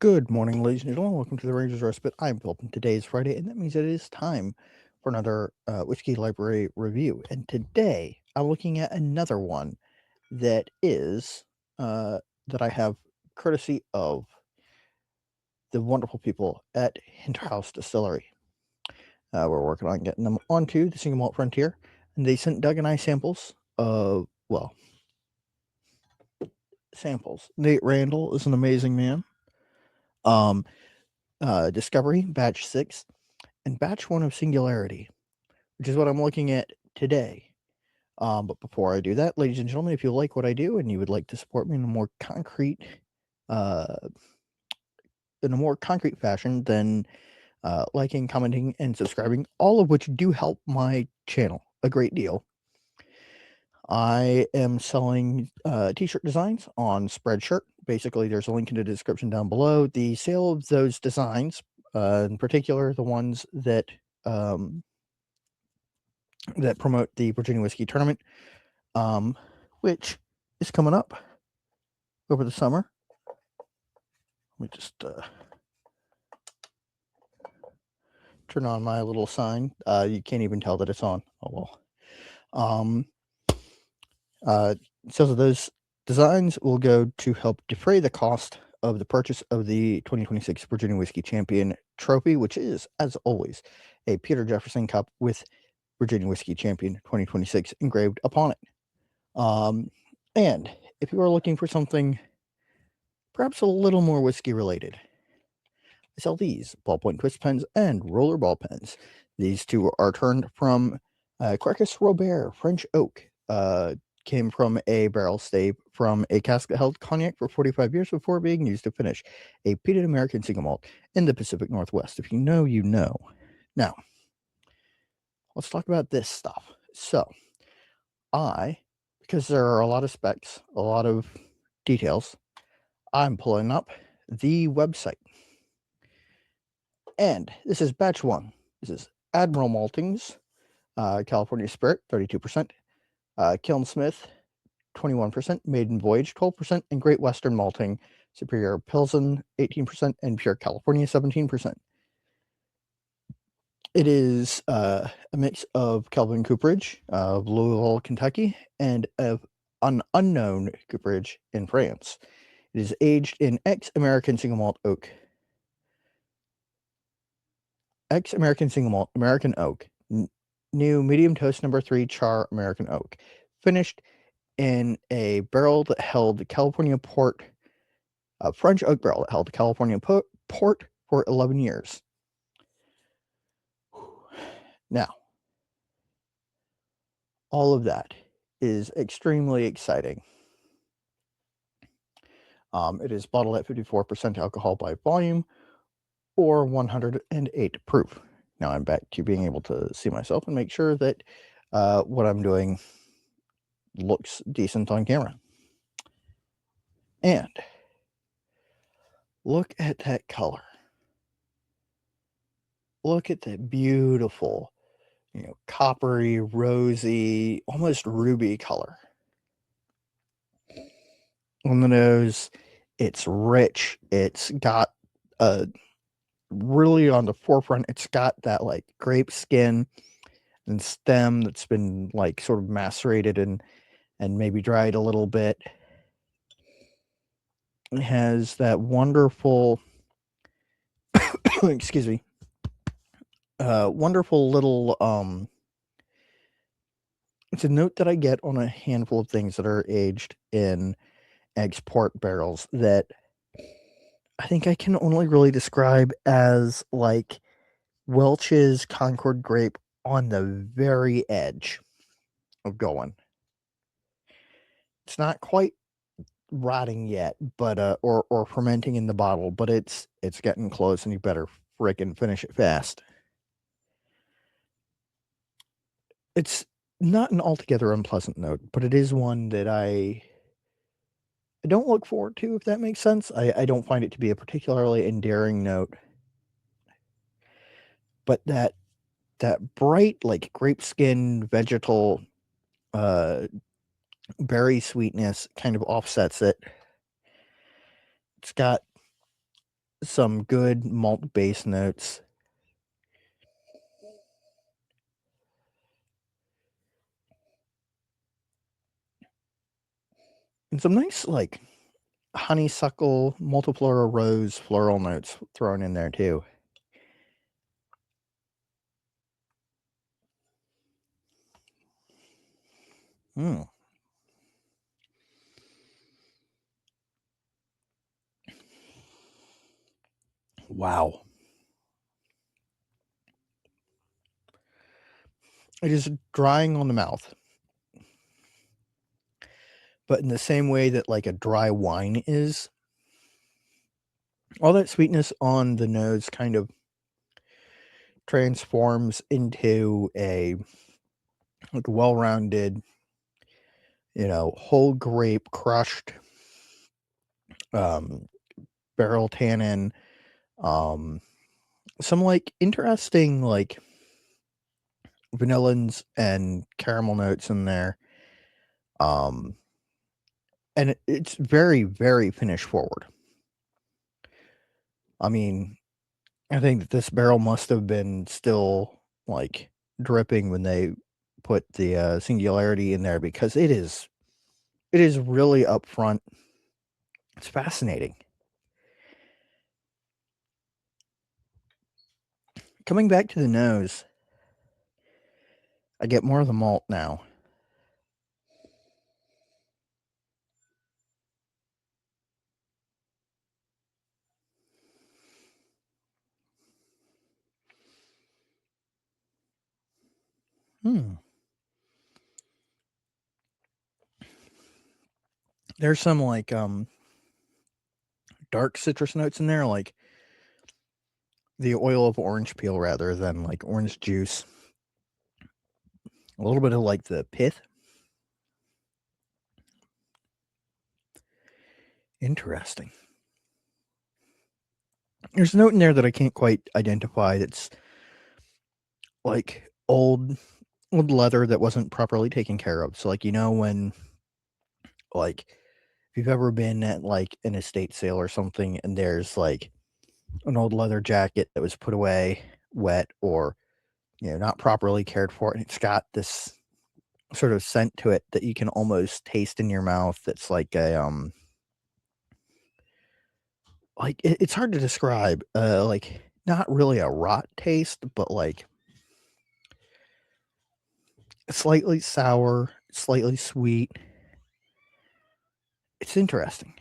Good morning, ladies and gentlemen. Welcome to the Rangers Respite. I'm Philip, and today is Friday, and that means it is time for another Whiskey Library review. And today, I'm looking at another one that is that I have courtesy of the wonderful people at Hinterhaus Distillery. We're working on getting them onto the Single Malt Frontier, and they sent Doug and I samples of samples. Nate Randall is an amazing man. Discovery Batch 6 and Batch 1 of Singularity, which is what I'm looking at today. But before I do that, ladies and gentlemen, if you like what I do and you would like to support me in a more concrete fashion, then liking, commenting, and subscribing, all of which do help my channel a great deal. I am selling t-shirt designs on Spreadshirt. Basically, there's a link in the description down below. The sale of those designs, in particular, the ones that that promote the Virginia Whiskey Tournament, which is coming up over the summer. Let me just turn on my little sign. You can't even tell that it's on. Oh well. Sales of those designs will go to help defray the cost of the purchase of the 2026 Virginia Whiskey Champion Trophy, which is, as always, a Peter Jefferson Cup with Virginia Whiskey Champion 2026 engraved upon it. And if you are looking for something perhaps a little more whiskey related, I sell these ballpoint twist pens and roller ball pens. These two are turned from Quercus Robert French oak. Came from a barrel stave from a cask that held cognac for 45 years before being used to finish a peated American single malt in the Pacific Northwest. If you know, you know. Now, let's talk about this stuff. So, because there are a lot of specs, a lot of details, I'm pulling up the website. And this is batch 1. This is Admiral Maltings, California Spirit, 32%, Kiln Smith, 21%, Maiden Voyage, 12%, and Great Western Malting, Superior Pilsen, 18%, and Pure California, 17%. It is a mix of Kelvin cooperage of Louisville, Kentucky, and of an unknown cooperage in France. It is aged in American Single Malt oak. American Single Malt, American oak. New medium toast number 3 char American oak. Finished in a barrel that held California port, a French oak barrel that held California port for 11 years. Now, all of that is extremely exciting. It is bottled at 54% alcohol by volume or 108 proof. Now I'm back to being able to see myself and make sure that what I'm doing looks decent on camera. And look at that color. Look at that beautiful, coppery, rosy, almost ruby color. On the nose, it's rich. It's got really on the forefront, it's got that like grape skin and stem that's been like sort of macerated and maybe dried a little bit. It has that wonderful excuse me, wonderful little it's a note that I get on a handful of things that are aged in export barrels that I think I can only really describe as like Welch's Concord grape on the very edge of going. It's not quite rotting yet, but or fermenting in the bottle, but it's getting close, and you better frickin' finish it fast. It's not an altogether unpleasant note, but it is one that I don't look forward to, if that makes sense. I don't find it to be a particularly endearing note. But that bright, like, grape skin, vegetal, berry sweetness kind of offsets it. It's got some good malt base notes. And some nice, like, honeysuckle, multiflora rose floral notes thrown in there too. Mm. Wow. It is drying on the mouth, but in the same way that like a dry wine is, all that sweetness on the nose kind of transforms into a like well-rounded, whole grape crushed, um, barrel tannin, um, some like interesting like vanillins and caramel notes in there. Um, and it's very, very finish forward. I mean, I think that this barrel must have been still like dripping when they put the Singularity in there because it is really upfront. It's fascinating. Coming back to the nose, I get more of the malt now. Hmm. There's some like dark citrus notes in there, like the oil of orange peel rather than like orange juice. A little bit of like the pith. Interesting. There's a note in there that I can't quite identify. That's like old leather that wasn't properly taken care of. So like when like if you've ever been at like an estate sale or something and there's like an old leather jacket that was put away wet or not properly cared for and it's got this sort of scent to it that you can almost taste in your mouth that's like a like it's hard to describe, like not really a rot taste but like slightly sour, slightly sweet. It's interesting.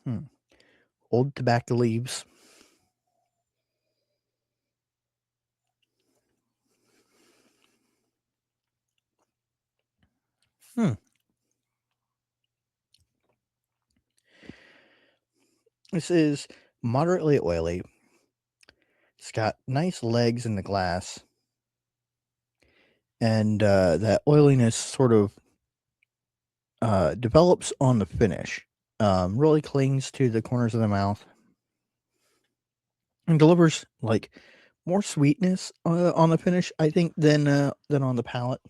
Hmm. Old tobacco leaves. Hmm. This is moderately oily. It's got nice legs in the glass, and that oiliness sort of develops on the finish. Really clings to the corners of the mouth and delivers like more sweetness on the finish, I think, than on the palate.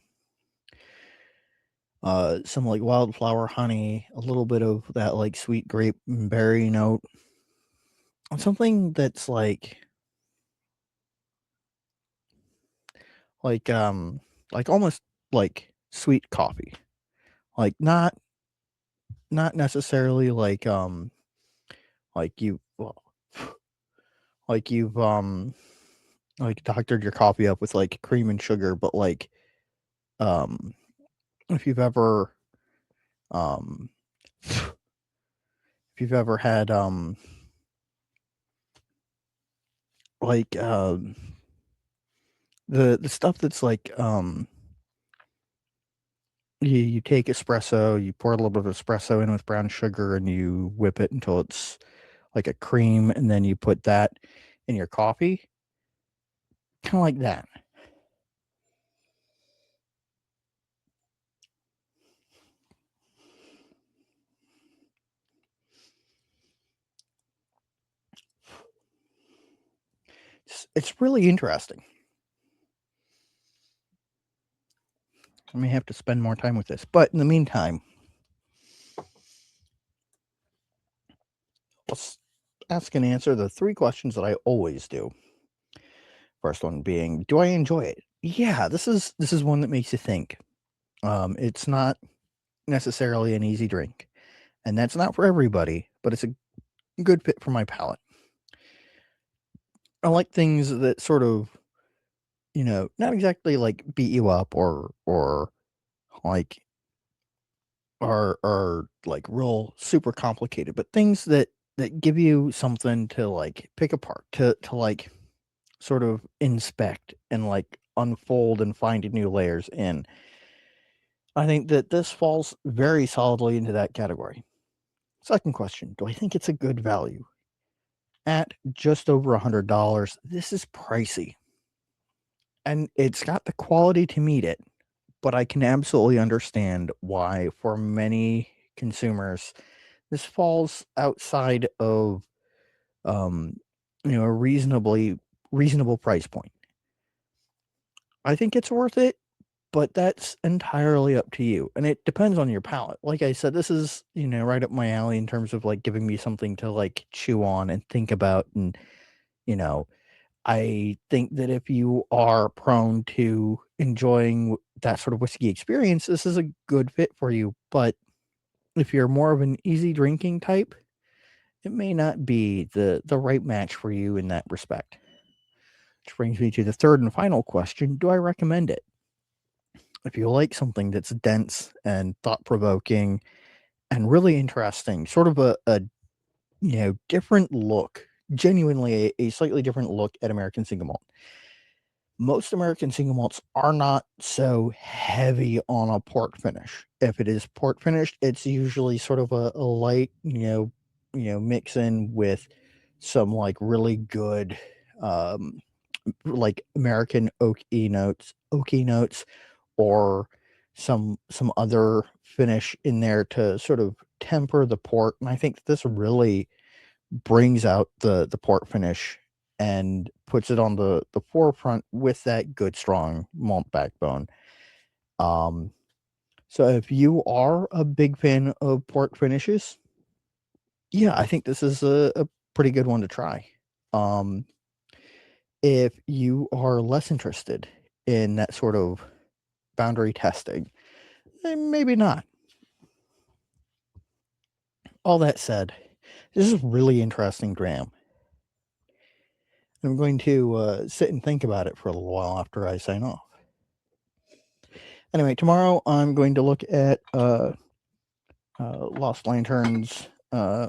Some like wildflower honey, a little bit of that like sweet grape and berry note, something that's like like almost like sweet coffee, like not necessarily like you well, like you've like doctored your coffee up with like cream and sugar, but like um if you've ever um if you've ever had like the stuff that's like you take espresso, you pour a little bit of espresso in with brown sugar and you whip it until it's like a cream and then you put that in your coffee, kind of like that. it's really interesting. I may have to spend more time with this, but in the meantime, let's ask and answer the 3 questions that I always do. First one being, do I enjoy it? Yeah, this is one that makes you think. It's not necessarily an easy drink, and that's not for everybody, but it's a good fit for my palate. I like things that sort of, not exactly like beat you up or like are like real super complicated, but things that give you something to like pick apart, to like sort of inspect and like unfold and find new layers in. I think that this falls very solidly into that category. Second question, do I think it's a good value? At just over $100, this is pricey. And it's got the quality to meet it, but I can absolutely understand why for many consumers this falls outside of a reasonable price point. I think it's worth it, but that's entirely up to you, and it depends on your palate. Like I said, this is, right up my alley in terms of, like, giving me something to, like, chew on and think about, and, you know, I think that if you are prone to enjoying that sort of whiskey experience, this is a good fit for you, but if you're more of an easy drinking type, it may not be the right match for you in that respect. Which brings me to the third and final question, do I recommend it? If you like something that's dense and thought-provoking and really interesting, sort of a different look, genuinely a slightly different look at American single malt. Most American single malts are not so heavy on a port finish. If it is port finished, it's usually sort of a light, mix in with some like really good, um, like American oaky notes, or some other finish in there to sort of temper the port. And I think this really brings out the port finish and puts it on the forefront with that good strong malt backbone. Um, so if you are a big fan of port finishes, yeah, I think this is a pretty good one to try. Um, if you are less interested in that sort of boundary testing, maybe not. All that said, this is really interesting, Graham. I'm going to sit and think about it for a little while after I sign off. Anyway, tomorrow I'm going to look at Lost Lantern's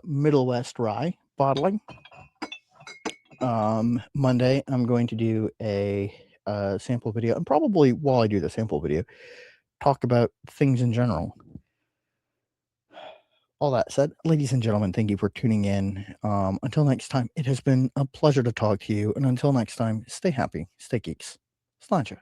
Middle West Rye bottling. Monday I'm going to do a sample video, and probably while I do the sample video, talk about things in general. All that said, ladies and gentlemen, thank you for tuning in. Until next time, it has been a pleasure to talk to you. And until next time, stay happy, stay geeks. Sláinte.